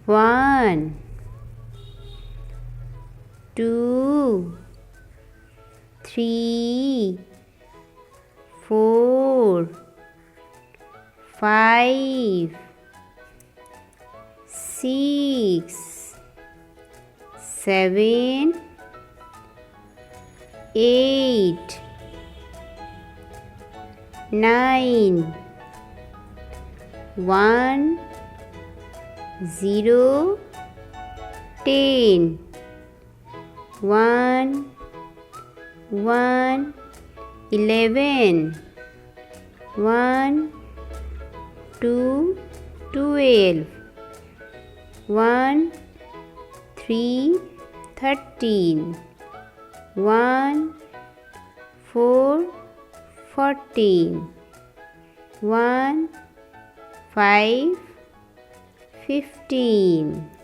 1, 2, 3, 4, 5, 6, 7, 8, 9, 1, 0, 10, 1, 1, 11, 1, 2, 12, 1, 3, 13, 1, 4, 14, 1, 5, 15.